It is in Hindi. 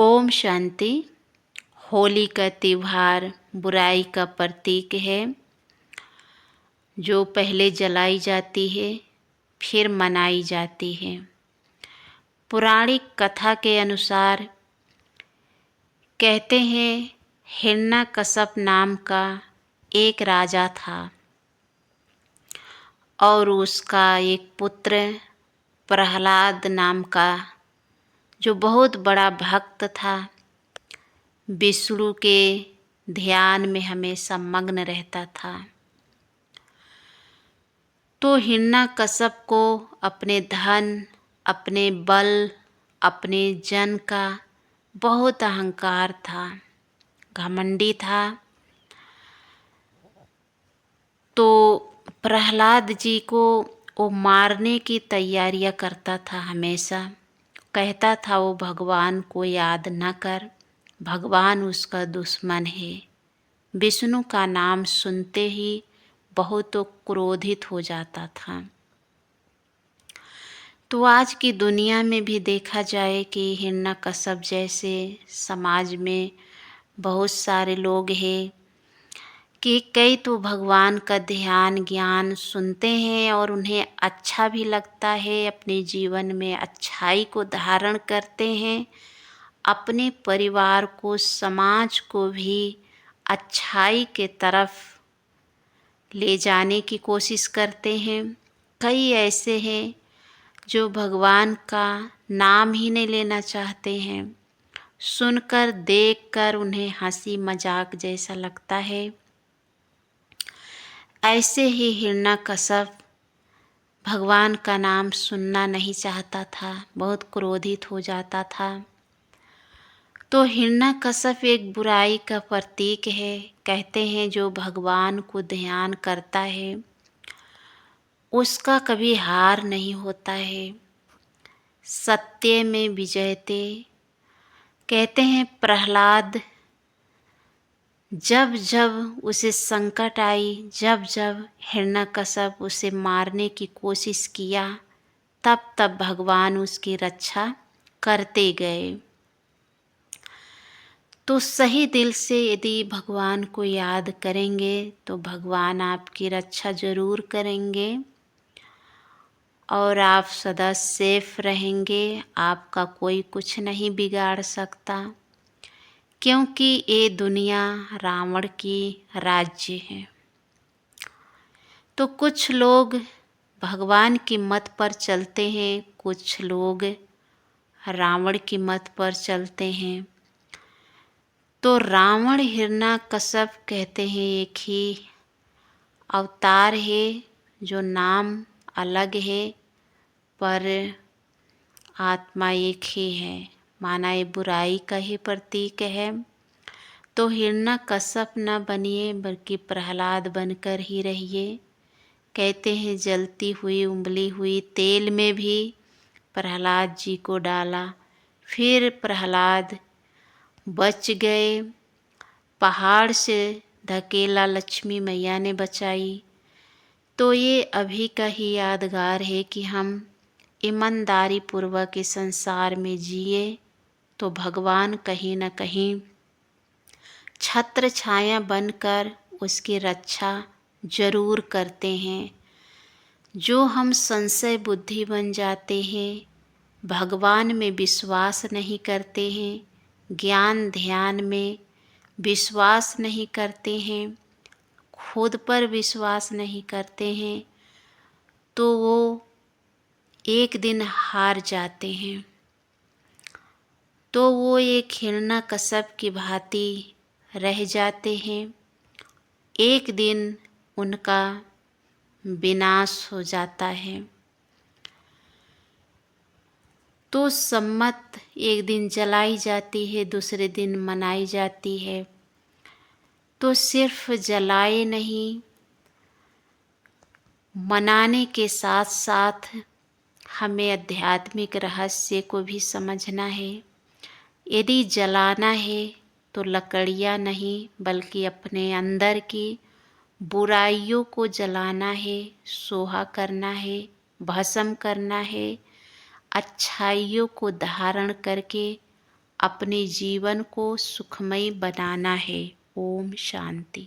ओम शांति। होली का त्योहार बुराई का प्रतीक है, जो पहले जलाई जाती है फिर मनाई जाती है। पौराणिक कथा के अनुसार कहते हैं, हिरण्यकश्यप नाम का एक राजा था और उसका एक पुत्र प्रहलाद नाम का, जो बहुत बड़ा भक्त था, विष्णु के ध्यान में हमेशा मग्न रहता था। तो हिरण्यकश्यप को अपने धन, अपने बल, अपने जन का बहुत अहंकार था, घमंडी था। तो प्रहलाद जी को वो मारने की तैयारियां करता था। हमेशा कहता था वो भगवान को याद न कर, भगवान उसका दुश्मन है। विष्णु का नाम सुनते ही बहुत क्रोधित हो जाता था। तो आज की दुनिया में भी देखा जाए कि हिरण्यकश्यप जैसे समाज में बहुत सारे लोग हैं कि कई तो भगवान का ध्यान ज्ञान सुनते हैं और उन्हें अच्छा भी लगता है, अपने जीवन में अच्छाई को धारण करते हैं, अपने परिवार को, समाज को भी अच्छाई के तरफ ले जाने की कोशिश करते हैं। कई ऐसे हैं जो भगवान का नाम ही नहीं लेना चाहते हैं, सुनकर देखकर उन्हें हंसी मजाक जैसा लगता है। ऐसे ही हिरण्यकश्यप भगवान का नाम सुनना नहीं चाहता था, बहुत क्रोधित हो जाता था। तो हिरण्यकश्यप एक बुराई का प्रतीक है। कहते हैं जो भगवान को ध्यान करता है उसका कभी हार नहीं होता है। सत्य में विजयते। कहते हैं प्रहलाद जब जब उसे संकट आई, जब जब हिरण्यकश्यप उसे मारने की कोशिश किया, तब तब भगवान उसकी रक्षा करते गए। तो सही दिल से यदि भगवान को याद करेंगे तो भगवान आपकी रक्षा ज़रूर करेंगे और आप सदा सेफ रहेंगे। आपका कोई कुछ नहीं बिगाड़ सकता, क्योंकि ये दुनिया रावण की राज्य है। तो कुछ लोग भगवान की मत पर चलते हैं, कुछ लोग रावण की मत पर चलते हैं। तो रावण हिरण्यकश्यप कहते हैं एक ही अवतार है, जो नाम अलग है पर आत्मा एक ही है। माना ये बुराई का ही प्रतीक है। तो हिरण्यकश्यप न बनिए बल्कि प्रहलाद बनकर ही रहिए। कहते हैं जलती हुई उंगली हुई तेल में भी प्रहलाद जी को डाला, फिर प्रहलाद बच गए। पहाड़ से धकेला लक्ष्मी मैया ने बचाई। तो ये अभी का ही यादगार है कि हम ईमानदारी पूर्वक इस संसार में जिए तो भगवान कहीं न कहीं छत्र छाया बनकर उसकी रक्षा जरूर करते हैं। जो हम संशय बुद्धि बन जाते हैं, भगवान में विश्वास नहीं करते हैं, ज्ञान ध्यान में विश्वास नहीं करते हैं, खुद पर विश्वास नहीं करते हैं, तो वो एक दिन हार जाते हैं। तो वो एक हिरण्यकश्यप की भांति रह जाते हैं। एक दिन उनका विनाश हो जाता है। तो सम्मत एक दिन जलाई जाती है, दूसरे दिन मनाई जाती है। तो सिर्फ जलाए नहीं, मनाने के साथ साथ हमें आध्यात्मिक रहस्य को भी समझना है। यदि जलाना है तो लकड़ियाँ नहीं बल्कि अपने अंदर की बुराइयों को जलाना है, सोहा करना है, भस्म करना है। अच्छाइयों को धारण करके अपने जीवन को सुखमय बनाना है। ओम शांति।